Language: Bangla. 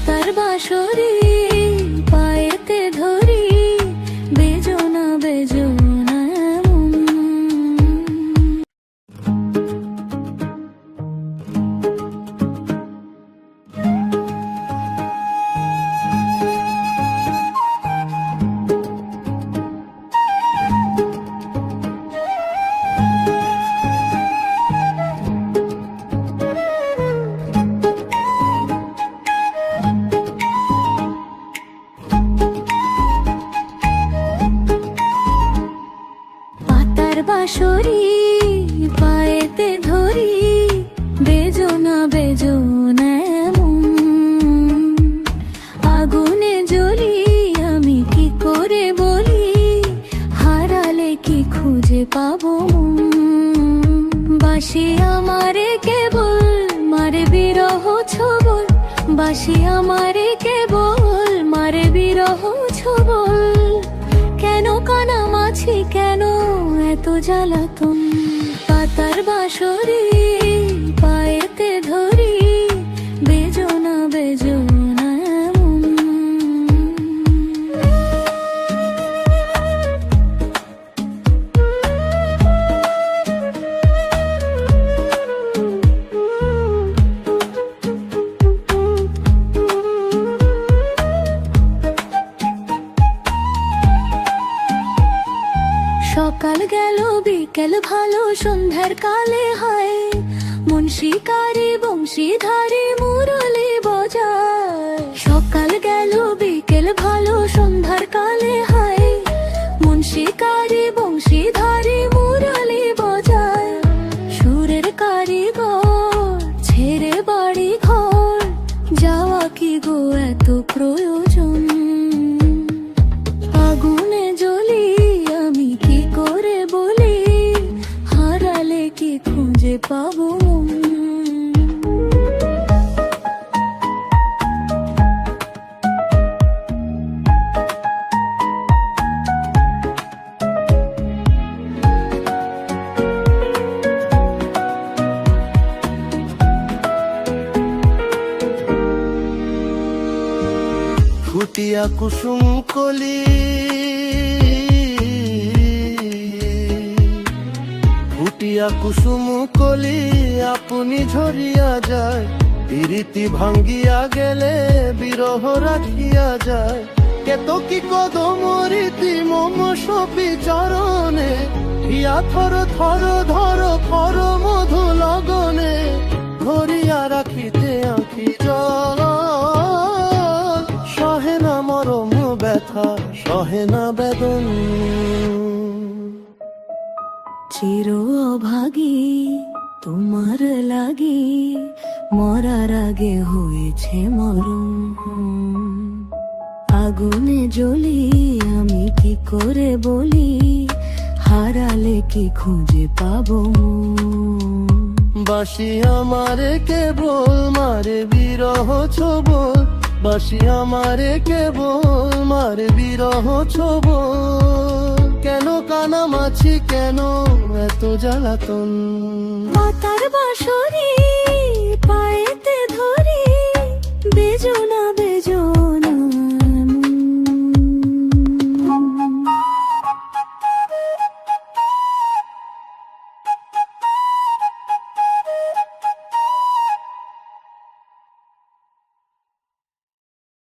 পাতার বাঁশরি পায়েতে ধরি, বেজোনা বেজোনা এমন। পাতার বাঁশরি পায়েতে ধরি, বেজোনা বেজোনা এমন। আগুনে জ্বলি আমি কি করে বলি, হারালে কি খুঁজে পাবো মন। বাঁশি আমারে কেবল মারে বিরহ ছবল, বাঁশি আমারে কেবল মারে বিরহ ছবল। কেন কানামাছি কেন এত জ্বালাতন, পাতার বাঁশরি পায়েতে ধরি, বেজোনা বেজোনা এমন। সকাল গেল বিকেল ভালো সন্ধ্যার কালে হয়, মন শিকারি বংশীধারী মুরলি বজায়। সকাল গেল বিকেল ভালো সন্ধ্যার কালে হয়, মন শিকারি বংশীধারী মুরলি বজায়। সুরের কারিগর ছেড়ে বাড়ি ঘর, যাওয়া কি গো এত প্রয়োজন। আগুনে জ্বলি আমি কি করে বলি, হারালে কি খুঁজে পাবো মন। ফুটিয়া কুসুম কলি ফুটিয়া কুসুম কলি আপনি ঝরিয়া যায়, প্রীতি ভাঙ্গিয়া গেলে বিরহ রাখিয়া যায়। কেতকি কদম রীতি মম সপি চরণে, হিয়া থর থর ধর খর মধু লগনে। ধরিয়া রাখিতে আঁখি জল, সহে না মরম ব্যথা সহে না বেদন। চির অভাগী তোমার লাগি, মরার আগে হয়েছে মরণ। আগুনে জ্বলি আমি কি করে বলি, হারালে কি খুঁজে পাবো মন। বাঁশি আমারে কেবল মারে বিরহ ছবল, বাঁশি আমারে কেবল মারে বিরহ ছবল। কেন কানামাছি কেন এত জ্বালাতন, পাতার বাঁশরি পায়েতে ধরি, বেজোনা বেজোনা